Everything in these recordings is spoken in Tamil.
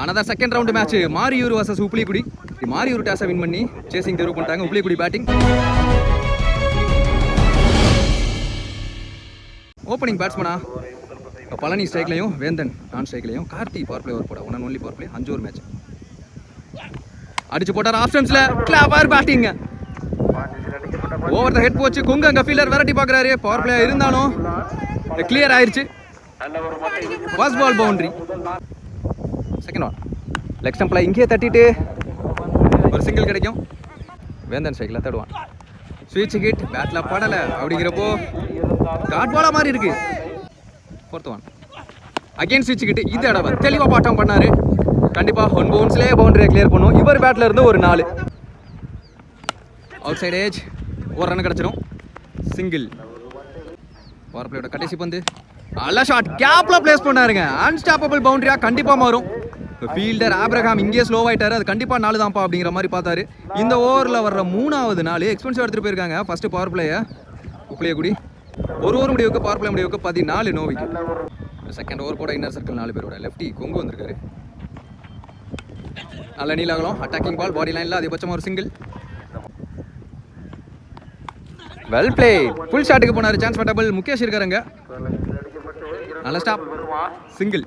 another second round match Mariyur vs Uplikudi. Mariyur டாஸை வின் பண்ணி சேசிங் தேர்வு பண்ணிட்டாங்க. உப்ளிகுடி பேட்டிங். ஓப்பனிங் பேட்ஸ்மனா பழனி ஸ்ட்ரைக்லையும் வேந்தன் நான் ஸ்ட்ரைக்லையும் கார்த்தி பவர் பிளே ஓவர் போட one and only power play 5 over match அடிச்சு போட்டார். ஆப்ஷன்ஸ்ல கிளாப்பர் பேட்டிங் ஓவர் த ஹெட் போச்சு. கொங்கு அங்க ஃபீல்டர் வெரைட்டி பார்க்குறாரு. பவர் பிளே இருந்தாலும் கிளியர் ஆயிடுச்சு. First ball boundary. Second ball leg ஸ்டம்பில் இங்கேயே தட்டிட்டு ஒரு சிங்கிள் கிடைக்கும். வேந்தன் ஸ்ட்ரைக்கில் தேர்ட் ஒன் ஸ்வீட்ச் ஹிட் பேட்டில் படலை அப்படிங்கிறப்போ டாட் பாலா மாதிரி இருக்கு. ஃபோர்த் ஒன் அகைன் ஸ்விட்ச் கிட்டு இந்த தடவை தெளிவாக பாட்டம் பண்ணாரு. கண்டிப்பாக ஒன் பவுன்ஸ்லேயே பவுண்டரியை கிளியர் பண்ணும். இவர் பேட்டில் இருந்து ஒரு 4 அவுட் சைட் ஏஜ் ஒரு ரன் கிடச்சிடும். சிங்கிள் பவர் பிளேயோட கடைசி பந்து நல்ல ஷாட் கேப்ல பிளேஸ் பண்ணாருங்க. அன்ஸ்டாப்பபிள் பவுண்டரியா கண்டிப்பாக மாறும். ஃபீல்டர் ஆப்ரஹாம் இங்கே ஸ்லோ ஆயிட்டாரு. அது கண்டிப்பாக 4 தான்ப்பா அப்படிங்கிற மாதிரி பார்த்தாரு. இந்த ஓவரில் வர்ற 3வது 4 எக்ஸ்பென்சிவ் எடுத்துகிட்டு போயிருக்காங்க. ஃபர்ஸ்ட் பவர் பிளேயை உப்ளிகுடி ஒரு ஓவர் முடிவுக்கு பவர் பிளே முடிவுக்கு 14 நோ விக்கெட். செகண்ட் ஓவர் போட இன்னர் சர்க்கிள் 4 பேரோட லெஃப்டி கொங்கு வந்திருக்காரு. நல்ல நீலாகலாம் அட்டாக்கிங் பால் பாடி லைனில் அதிகபட்சமாக ஒரு சிங்கிள். வெல் பிளே ஃபுல் ஷாட்டுக்கு போனார். Chance for double. முகேஷ் இருக்காருங்க. நல்ல ஸ்டாப் சிங்கிள்.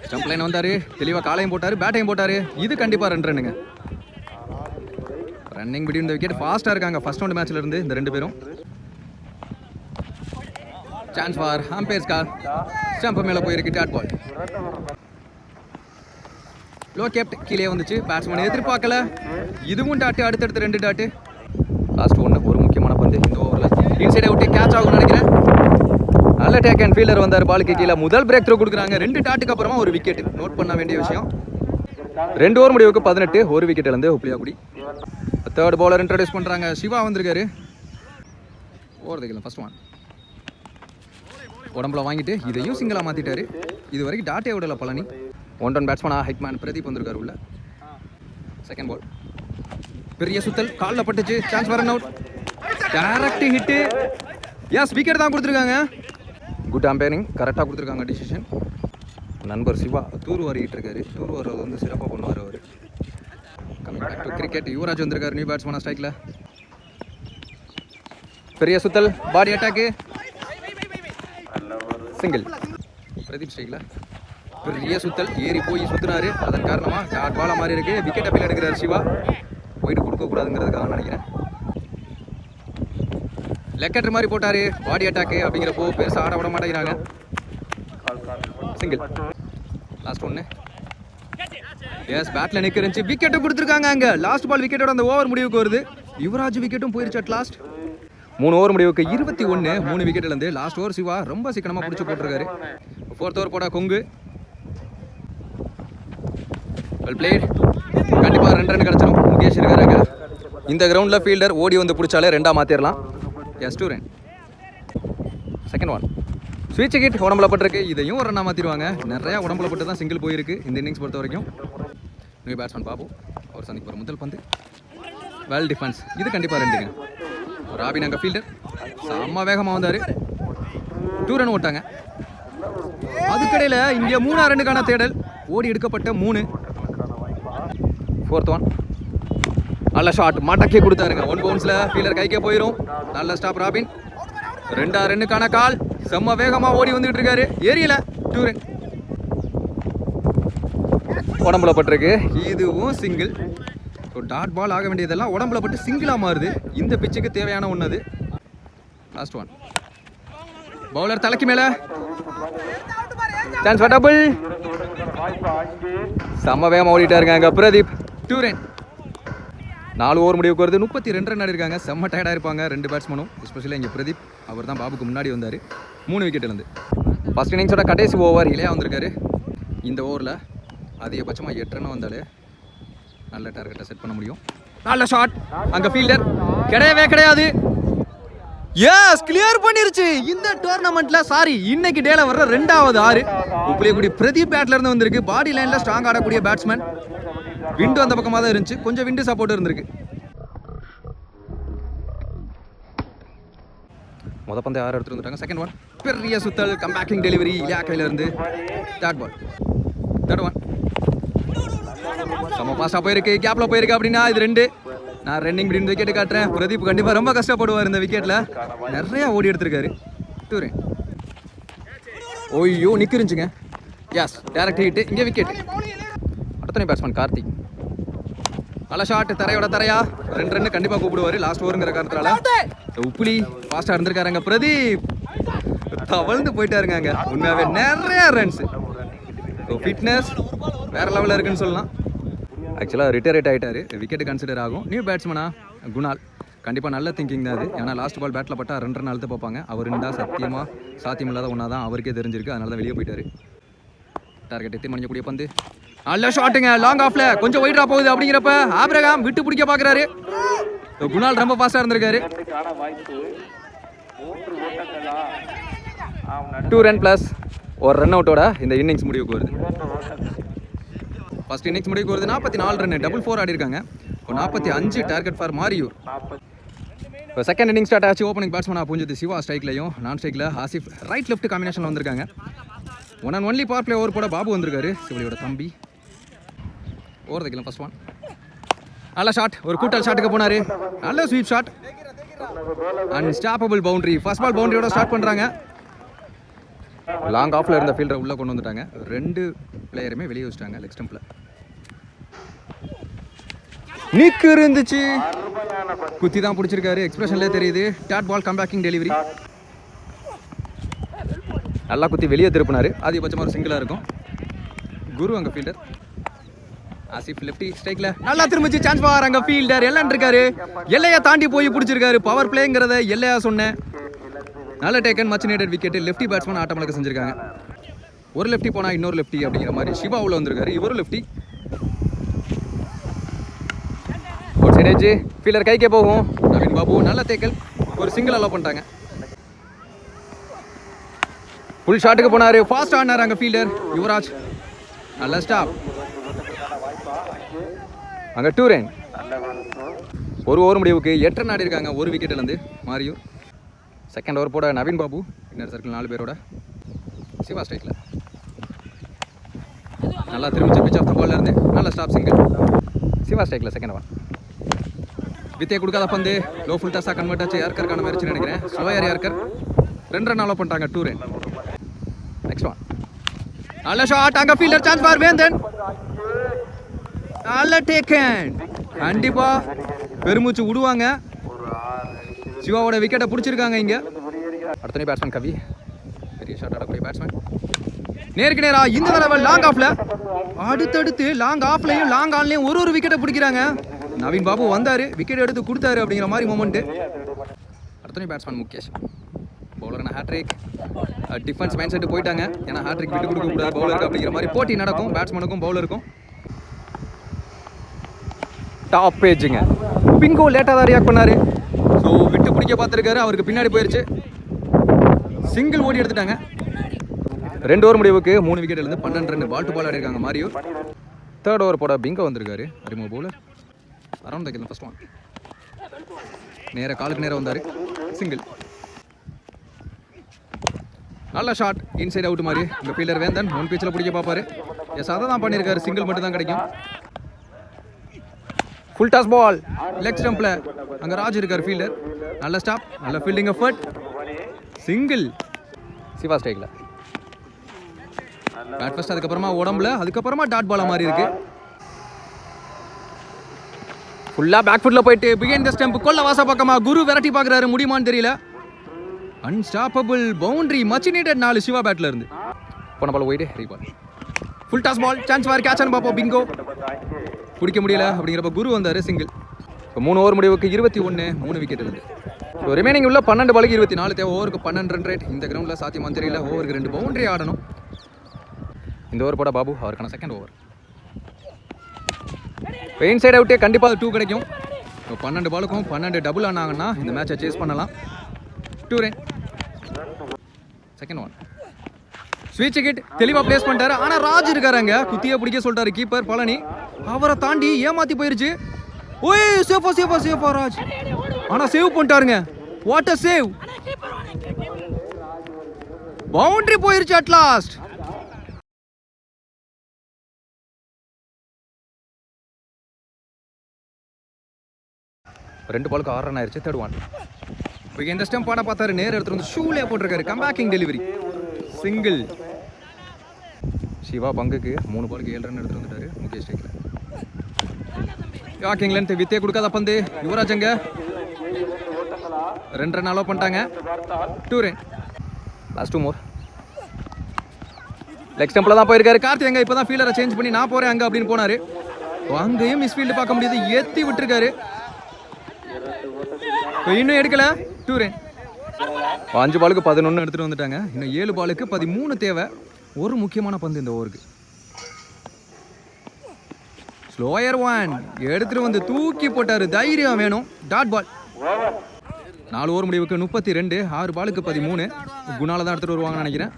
ஸ்டம்ப் லைன் வந்தார். தெளிவாக காலையும் போட்டார் பேட்டையும் போட்டார். இது கண்டிப்பாக ரன்னுங்க. ரன்னிங் பிட்வீன் இந்த விக்கெட் ஃபாஸ்ட்டாக இருக்காங்க ஃபர்ஸ்ட் ரவுண்ட் மேட்ச்ல இருந்து இந்த 2 பேரும். Chance for umpires call. Stump மேலே போயிருக்கு. டாட் பால் லோ கேப்ட் கீழே வந்துச்சு. பேட்ஸ்மேன் எதிர்பார்க்கல. இதுவும் டாட்டு. அடுத்தடுத்து 2 டாட்டு. லாஸ்ட் ஒன்று ஒரு முக்கியமான பந்து இந்த ஓவரில் இன்சைடை விட்டு கேட்ச் ஆகும்னு நினைக்கிறேன். நல்ல டேக் அண்ட் ஃபீல்டர் வந்தார். பாலுக்கு கீழே முதல் பிரேக் த்ரோ கொடுக்குறாங்க. 2 டாட்டுக்கு அப்புறமா ஒரு விக்கெட். நோட் பண்ண வேண்டிய விஷயம் 2 ஓவர் முடிவுக்கு 18 ஒரு விக்கெட் இழந்து உப்ளிகுடி. தேர்ட் பவுலர் இன்ட்ரோடியூஸ் பண்ணுறாங்க. சிவா வந்திருக்காரு. ஓவர் தைக்கலாம் ஃபர்ஸ்ட் ஒன் உடம்புல வாங்கிட்டு இதையும் சிங்கிளாக மாற்றிட்டாரு. இது வரைக்கும் டாட்டே விடல பழனி. 1 பேட்ஸ்மேனா ஹைட்மேன் பிரதீப் வந்திருக்காரு உள்ள. செகண்ட் பால் பெரிய சுத்தல் காலில் பட்டுச்சு. Chance for run out. Direct hit. S wicket தான் கொடுத்துருக்காங்க. குட் அம்பையரிங் கரெக்டாக கொடுத்துருக்காங்க டிசிஷன். நண்பர் சிவா தூர்வாரிக்கிட்டு இருக்காரு. தூர்வாரது வந்து சிறப்பாக பண்ணுவார் அவர். Coming back to cricket Yuvraj வந்திருக்காரு நியூ பேட்ஸ்மேனா ஸ்ட்ரைக்கில். பெரிய சுத்தல் பாடி அட்டாக்கு சிங்கிள். பிரதீப் ஸ்ட்ரைக்கில் பெரிய சுத்தல் ஏறி போய் சுற்றினாரு. அதன் காரணமாக டாட் பாலா மாதிரி இருக்கு. விக்கெட் அப்பீல் எடுக்கிறார் சிவா. போயிட்டு கொடுக்கக்கூடாதுங்கிறதுக்காக நினைக்கிறேன். லெக்கெட்டர் மாதிரி போட்டாரு. பாடி அட்டாக்கு அப்படிங்கிறப்போ பெருசாக ஆட விட மாட்டேங்கிறாங்க. சிங்கிள். லாஸ்ட் ஒன்று எஸ் பேட்டில் நிற்க இருந்துச்சு. விக்கெட்டும் கொடுத்துருக்காங்க. அங்கே லாஸ்ட் பால் விக்கெட்டோட அந்த ஓவர் முடிவுக்கு வருது. யுவராஜ் விக்கெட்டும் போயிருச்சு அட் லாஸ்ட். 3 ஓவர் முடிவுக்கு 21 3 விக்கெட் இருந்து லாஸ்ட் ஓவர் சிவா ரொம்ப சீக்கிரமாக பிடிச்சி போட்டிருக்காரு. 4th ஓவர் போட கொங்கு. Well plate. கண்டிப்பாக 2 ரன் கிடச்சிடும். முகேஷ் இருக்காருங்க. இந்த கிரவுண்டில் ஃபீல்டர் ஓடி வந்து பிடிச்சாலே 2ஆக மாற்றிடலாம். Yes 2 run. செகண்ட் ஒன் ஸ்வீட்ச் ஹிட் உடம்புல பட்டிருக்கு. இதையும் ஒரு ரன்னாக மாற்றிடுவாங்க. நிறையா உடம்புல பட்டு தான் சிங்கிள் போயிருக்கு இந்த இன்னிங்ஸ் பொறுத்த வரைக்கும். நியூ பேட்ஸ்மேன் பாபு அவர் சந்திக்கு போகிற முதல் பந்து வெல் டிஃபென்ஸ். இது கண்டிப்பாக 2ங்க. ராபின் அங்கே ஃபீல்டர் செம்ம வேகமாக வந்தார். 2 ரன் ஓட்டாங்க. அதுக்கடையில் இங்கே 3 ரன்னுக்கான தேடல். ஓடி எடுக்கப்பட்ட 3. 4th ஒன் நல்ல ஷாட் மடக்கே கொடுத்தாருங்க. 1 பவுன்ஸில் ஃபீல்டர் கைக்கே போயிடும். நல்ல ஸ்டாப் ராபின். 2 ரன்னுக்கான கால். செம்ம வேகமாக ஓடி வந்துகிட்டு இருக்காரு. ஏரியல 2 ரன். உடம்புல பட்டிருக்கு. இதுவும் சிங்கிள். டாட் பால் ஆக வேண்டியதெல்லாம் உடம்புல பட்டு சிங்கிளாக மாறுது. இந்த பிச்சுக்கு தேவையான ஒன்று அது. லாஸ்ட் ஒன் பவுலர் தலைக்கு மேலே சான்ஸ் ஃபார் டபுள். செம்ம வேகமாக ஓடிட்டாருங்க அங்கே பிரதீப். 2 ரன். 4 ஓவர் முடிவுக்கு வருது. 32 ரன் ஆடிருக்காங்க. செம்ம டயர்டாக இருப்பாங்க 2 பேட்ஸ்மேனும். எஸ்பெஷலி இங்கே பிரதீப் அவர் தான் பாபுக்கு முன்னாடி வந்தார். 3 விக்கெட் இருந்து ஃபர்ஸ்ட் இன்னிங்ஸோட கடைசி ஓவர் இளையா வந்திருக்காரு. இந்த ஓவரில் அதிகபட்சமாக 8 ரன் வந்தாலே நல்ல டார்கெட்டை செட் பண்ண முடியும். நல்ல ஷாட் அங்கே ஃபீல்டர் கிடையவே கிடையாது. எஸ் கிளியர் பண்ணிருச்சு இந்த டோர்னமெண்ட்ல. சாரி இன்னைக்கு டேல வர்ற 2வது 6 உப்ளிகுடி பிரதீப் பேட்ல இருந்து வந்திருக்கு. பாடி லைன்ல ஸ்ட்ராங் ஆடக்கூடிய பேட்ஸ்மேன். விண்டு அந்த பக்கமாக தான் இருந்துச்சு. கொஞ்சம் விண்டு சப்போர்ட் இருந்திருக்கு. மொதல் பந்தை 6 எடுத்துட்டு வந்துட்டாங்க. செகண்ட் ஒன் பெரிய சுத்தல், கம்பேக்கிங் டெலிவரி இல்லையா கையிலேருந்து. Third ball, third one. செம்ம ஃபாஸ்ட்டாக போயிருக்கு, கேப்பில் போயிருக்கு அப்படின்னா இது 2. நான் ரன்னிங் பிடின்னு விக்கெட்டு காட்டுறேன். பிரதீப் கண்டிப்பாக ரொம்ப கஷ்டப்படுவார் இந்த விக்கெட்டில். நிறையா ஓடி எடுத்திருக்காரு. 2 ரன். ஓய்யோ நிற்கிருந்துச்சுங்க. Yes, direct hit. இங்கே விக்கெட். அடுத்த பேட்ஸ்மேன் கார்த்திக். நல்ல ஷாட், தரையோட தரையா. 2 ரன் கண்டிப்பாக கூப்பிடுவார் லாஸ்ட் ஓவருங்கிற காரணத்தால. உப்புலி ஃபாஸ்ட்டாக இருந்திருக்காருங்க. பிரதீப் தவழ்ந்து போயிட்டாருங்க. உண்மையாகவே நிறைய ரன்ஸ். ஃபிட்னஸ் வேற லெவலில் இருக்குன்னு சொல்லலாம். ஆக்சுவலாக ரிட்டையர்ட் ஆகிட்டாரு, விக்கெட் கன்சிடர் ஆகும். நியூ பேட்ஸ்மனா குணால். கண்டிப்பாக நல்ல திங்கிங் தான் அது. ஏன்னா லாஸ்ட் பால் பேட்டில் பட்டா 2 ரன் அழுத்த பார்ப்பாங்க. அவர் இருந்தால் சத்தியமாக சாத்தியம் இல்லாத ஒன்றா தான் அவருக்கே தெரிஞ்சிருக்கு. அதனால தான் வெளியே போயிட்டாரு. டார்கெட் எத்தி மணிக்கக்கூடிய பந்து. நல்ல ஷாட்டுங்க, லாங் ஆஃப்ல கொஞ்சம் ஒயிட்ரா போகுது. அப்படிங்கிறப்ப ஆப்ரகாம் விட்டு பிடிக்க பார்க்குறாரு. குணால் ரொம்ப ஃபாஸ்ட்டாக இருந்திருக்காரு. 2 ரன் ப்ளஸ் ஒரு ரன் அவுட்டோட இந்த இன்னிங்ஸ் முடிவுக்கு வருது. ஃபர்ஸ்ட் இன்னிங்ஸ் முடிவுக்கு வருது. 44 ரன், டபுள் 4 ஆடி இருக்காங்க. 45 டார்கெட் ஃபார் மாரியூர். இப்போ செகண்ட் இன்னிங் ஸ்டார்ட் ஆச்சு. ஓப்பனிங் பேட்ஸ்மனாக புரிஞ்சது சிவா ஸ்ட்ரைக்லையும், நான் ஸ்ட்ரைக்கில் ஆசிஃப் ரைட் லெஃப்ட் காம்பினேஷனில் வந்திருக்காங்க. 1 and only power play over போட பாபு வந்திருக்காரு, சிவலியோட தம்பி. ஓவர் தைக்கலாம் ஃபர்ஸ்ட் ஒன். நல்ல ஷாட், ஒரு கூட்டல் ஷாட்டுக்கு போனார். நல்ல sweep shot, unstoppable boundary. First ball பவுண்டரியோட ஸ்டார்ட் பண்ணுறாங்க. லாங் ஆஃப்ல இருந்த ஃபீல்டரை உள்ளே கொண்டு வந்துட்டாங்க. 2 பிளேயருமே வெளியே வச்சுட்டாங்க லெக் ஸ்டம்பில். நிக்கு இருந்துச்சு, குத்தி தான் பிடிச்சிருக்காரு. எக்ஸ்பிரஷன்லேயே தெரியுது. Third ball comebacking delivery. நல்லா குத்தி வெளியே திருப்பினார். அதிகபட்சமாக ஒரு சிங்கிளாக இருக்கும். குரு அங்கே ஃபீல்டர். ஆசிஃப் லெஃப்டி ஸ்ட்ரைக்கில் நல்லா திரும்பிச்சு. சான்ஸ் பாருங்க. ஃபீல்டர் எல்லாம் இருக்காரு. எல்லையை தாண்டி போய் பிடிச்சிருக்காரு. பவர் பிளேங்கிறத எல்லையா சொன்னேன். நல்ல taken, much needed wicket. Lefty batsman ஆட்டம் இழக்க செஞ்சிருக்காங்க. ஒரு லெஃப்டி போனால் இன்னொரு லெஃப்டி அப்படிங்கிற மாதிரி சிவா உள்ள வந்திருக்காரு. இவரும் லெஃப்டி. ஒரு சைடேஜ் ஃபீல்டர் கைக்கே போகும். நவீன் பாபு நல்ல தேக்கல். ஒரு சிங்கிள் அலோ பண்ணிட்டாங்க. ஃபுல் ஷாட்டுக்கு போனார். ஃபாஸ்ட் ஆனார் அங்கே ஃபீல்டர் யுவராஜ். நல்ல ஸ்டாப். அங்கே 2 ரன். ஒரு ஓவர் முடிவுக்கு 8 ரன் ஆடி இருக்காங்க. ஒரு விக்கெட்லேருந்து மாரியூர். செகண்ட் ஓவர் போட நவீன் பாபு. இன்னர் சர்க்கிள் 4 பேரோட. சிவா ஸ்ட்ரைக்கில் நல்லா திரும்பிச்சு. பிச் ஆஃப் த பால்ல இருந்து நல்ல ஸ்டாப் சிங்கிள். சிவா ஸ்ட்ரைக்கில் செகண்ட் ஓவர். வித்தே கொடுக்காத பந்து லோ ஃபுல் டாஸாக கன்வெர்ட் ஆச்சு. யார்கருக்கான மேட்ச்னு நினைக்கிறேன். Slower yorker. 2 ரன் அலோ பண்ணிட்டாங்க. 2 ரன். Next one. நல்ல ஷாட், அங்கே ஃபீல்டர் சான்ஸ் ஃபார் வேந்தன். நல்ல டேக்கன். கண்டிப்பா பெருமூச்சு விடுவாங்க. சிவாவோட விக்கெட்டை பிடிச்சிருக்காங்க இங்கே. அடுத்த பேட்ஸ்மேன் கவி. பெரிய ஷாட் ஆடக்கூடிய பேட்ஸ்மேன். நேருக்கு நேரா இந்த தடவை லாங் ஆஃப்ல. அடுத்தடுத்து லாங் ஆஃப்லையும் லாங் ஆன்லையும் ஒரு விக்கெட்டை பிடிக்கிறாங்க. நவீன் பாபு வந்தார், விக்கெட் எடுத்து கொடுத்தாரு அப்படிங்கிற மாதிரி மூமெண்ட்டு. அடுத்த பேட்ஸ்மேன் முகேஷ். பவுலரான ஹேட்ரிக். டிஃபென்ஸ் மைண்ட் செட்டு போயிட்டாங்க. ஏன்னா ஹேட்ரிக் விட்டு கொடுக்க கூடாது பவுலருக்கு அப்படிங்கிற மாதிரி போட்டி நடக்கும் பேட்ஸ்மேனுக்கும் பவுலருக்கும். டாப் பேஜுங்க. பிங்கோ லேட்டாக தான் ரியாக்ட் பண்ணார். ஸோ விட்டு பிடிக்க பார்த்துருக்காரு. அவருக்கு பின்னாடி போயிடுச்சு. சிங்கிள் ஓடி எடுத்துட்டாங்க. 2 ஓவர் முடிவுக்கு 3 விக்கெட்லேருந்து 12 ரன். பால் டு பால் ஆடி இருக்காங்க மாரியூர். தேர்ட் ஓவர் போட பிங்கோ வந்திருக்காரு. அறிமுக bowler. Around the first one. நேராக காலுக்கு நேராக வந்தார். சிங்கிள். நல்ல ஷாட், இன்சைட் அவுட் மாதிரி. இந்த ஃபீல்டர் வேந்தன் 1 பிச்சில் பிடிக்க பார்ப்பாரு. எஸ், அதை தான் பண்ணியிருக்காரு. சிங்கிள் மட்டும் தான் கிடைக்கும். ஃபுல் டாஸ் பால் லெக் ஸ்டம்பில். அங்கே ராஜ் இருக்கார் ஃபீல்டர். நல்ல ஸ்டாப், நல்ல ஃபீல்டிங் எஃபர்ட். சிங்கிள். சிவா ஸ்ட்ரைக்கில் பேட் ஃபர்ஸ்ட், அதுக்கப்புறமா உடம்புல, அதுக்கப்புறமா டாட் பாலாக மாறி இருக்கு. ஃபுல்லாக பேக் ஃபுட்டில் போயிட்டு பிகைண்ட் த ஸ்டம்ப் கொல்ல வாச பக்கமாக குரு விரட்டி பார்க்குறாரு. முடியுமான்னு தெரியல. Unstoppable boundary, much needed 4 Siva பேட்டில் இருந்து. போன பால் போயிட்டு ரீபால். ஃபுல் டாஸ் பால், சான்ஸ் வார் கேட்ச் பார்ப்போம். பிங்கோ பிடிக்க முடியல அப்படிங்கிறப்ப குரு வந்தார். சிங்கிள். இப்போ 3 ஓவர் முடிவுக்கு 21, 3 விக்கெட் இருந்து. ஸோ ரிமைனிங் உள்ள 12 பாலுக்கு 24 தேவை. ஓவருக்கு 12 ரன் ரேட். இந்த கிரவுண்டில் சாத்தியமான்னு தெரியல. ஓவருக்கு 2 பவுண்டரி ஆடணும். இந்த ஓவர் போட பாபு, அவருக்கான செகண்ட் ஓவர். இப்போ இன்சைட் அவுட்டே கண்டிப்பாக 2 கிடைக்கும். இப்போ 12 பாலுக்கும் 12 டபுள் ஆனாங்கன்னா இந்த மேட்சை சேஸ் பண்ணலாம். 2 ரன். Second one. ஸ்வீச் விக்கெட் தெளிவாக பிளேஸ் பண்ணிட்டாரு. ஆனால் ராஜ் இருக்காருங்க. குத்தியை பிடிக்க சொல்லிட்டாரு கீப்பர் பழனி. அவரை தாண்டி ஏமாற்றி போயிருச்சு. ஓய், சேஃபா சேஃபா சேஃபா ராஜ். ஆனால் சேவ் பண்ணிட்டாருங்க. What a save. பவுண்டரி போயிருச்சு அட் லாஸ்ட். ரெண்டு பாலுக்கு 6 ரன் ஆயிருச்சு. Third one. இப்போ இந்த ஸ்டெம்ப் பாட பார்த்தாரு, நேர் எடுத்துட்டு வந்து ஷூலே போட்டிருக்காரு. கம்பேக்கிங் டெலிவரி சிங்கிள். சிவா பங்குக்கு 3 பாலுக்கு 7 ரன் எடுத்துட்டு வந்துட்டாரு. முகேஷ் ஸ்ட்ரைக்கில். யாக்கிங் லென்த் வித்தே கொடுக்காத பந்து. யுவராஜங்க 2 ரன் அலோவ் பண்ணிட்டாங்க. 2 ரன். லாஸ்ட் 2 மோர். லெக் ஸ்டம்பில் தான் போயிருக்காரு. கார்த்தி எங்க இப்போ தான் ஃபீல்டரை சேஞ்ச் பண்ணி நான் போகிறேன் அங்கே அப்படின்னு போனார். அங்கேயும் மிஸ் ஃபீல்டு பார்க்க முடியுது. ஏற்றி விட்டுருக்காரு. இன்னும் எடுக்கல. 2 ரன். 5 பாலுக்கு 11 எடுத்துகிட்டு வந்துட்டாங்க. இன்னும் 7 பாலுக்கு 13 தேவை. ஒரு முக்கியமான பந்து இந்த ஓவருக்கு. ஸ்லோயர் ஒன் எடுத்துட்டு வந்து தூக்கி போட்டாரு. தைரியம் வேணும். Dot ball. 4 ஓவர் முடிவுக்கு 32. 6 பாலுக்கு 13. குணால தான் எடுத்துட்டு வருவாங்கன்னு நினைக்கிறேன்.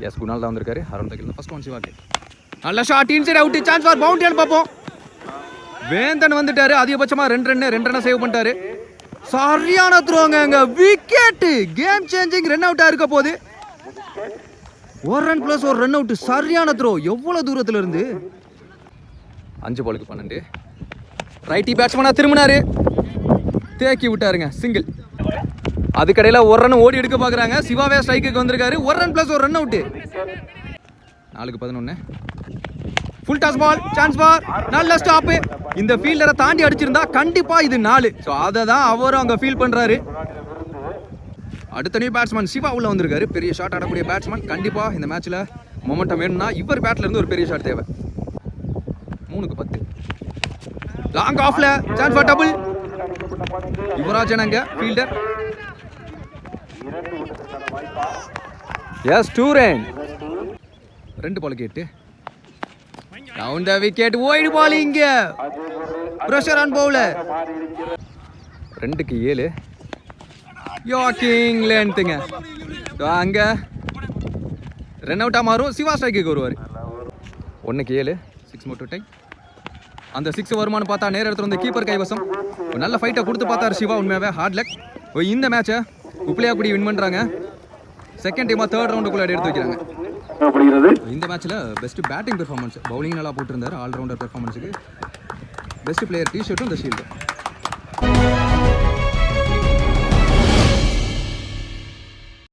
எஸ், குணால் தான் வந்திருக்காரு. அரௌண்ட் த கில். ஃபர்ஸ்ட் ஒன் சிவாக்கு. நல்ல shot. Inside out. Chance for பவுண்டரியான்னு பார்ப்போம். வேந்தன் வந்துட்டாரு. அதிகபட்சமாக 2 ரன் சேவ் பண்ணிட்டாரு. சரியான த்ரோங்க. விக்கெட். கேம் சேஞ்சிங் ரன் அவுட்டா இருக்க போது. 1 ரன் பிளஸ் 1 ரன் அவுட். சரியான த்ரோ. எவ்வளவு தூரத்துல இருந்து. 5 பாலுக்கு 12. ரைட்டி பேட்ஸ்மேனா திரும்பினாரு. தேக்கி விட்டாருங்க. சிங்கிள். அதுக்கடையில் 1 ரன் ஓடி எடுக்க பார்க்குறாங்க. சிவாவே ஸ்ட்ரைக்கு வந்திருக்காரு. 1 ரன் பிளஸ் 1 ரன் அவுட். 4க்கு 11. Full toss ball. Chance for. நல்ல ஸ்டாப். இந்த ஃபீல்டரை தாண்டி அடிச்சிருந்தா கண்டிப்பா இது 4. ஸோ அதை தான் அவரும் அங்கே ஃபீல் பண்றாரு. அடுத்த நியூ பேட்ஸ்மேன் சிவா உள்ள வந்திருக்காரு. பெரிய ஷாட் ஆடக்கூடிய பேட்ஸ்மேன். கண்டிப்பா இந்த மேட்ச்ல மொமெண்டம் வேணும்னா இவர் பேட்ல இருந்து ஒரு பெரிய ஷாட் தேவை. 3க்கு 10. லாங் ஆஃப்ல சான்ஸ் ஃபார் டபுள். யுவராஜன் அங்க ஃபீல்டர். Yes, 2 run. 2 பாலுக்கு 8. Down the wicket. Wide ball. இங்க பிரஷர் ஆன் பவுலர். 2க்கு 7. யாக்கிங் லென்த்துங்க. அங்க ரன் அவுட்டா மாறும். சிவா ஸ்ட்ரைக்கு வருவார். 1க்கு 7. 6 மோர் டு டைம். அந்த 6 வருமானு பார்த்தா நேர எடுத்து வந்து கீப்பர் கைவசம். ஒரு நல்ல ஃபைட்டை கொடுத்து பார்த்தாரு சிவா. உண்மையாவே ஹார்ட் லக். இந்த மேட்சை உப்ளியாக்குடி வின் பண்றாங்க. செகண்ட் டீமா 3rd ரவுண்டுக்குள்ள எடுத்து வைக்கிறாங்க. இந்த மேட்ச்ல பெஸ்ட் பேட்டிங் பெர்ஃபார்மன்ஸ். பவுலிங் நல்லா போட்டிருந்தாரு. ஆல்ரவுண்டர் பெர்ஃபார்மன்ஸுக்கு பெஸ்ட் பிளேயர் டி ஷர்ட்டும் இந்த ஷீல்டு.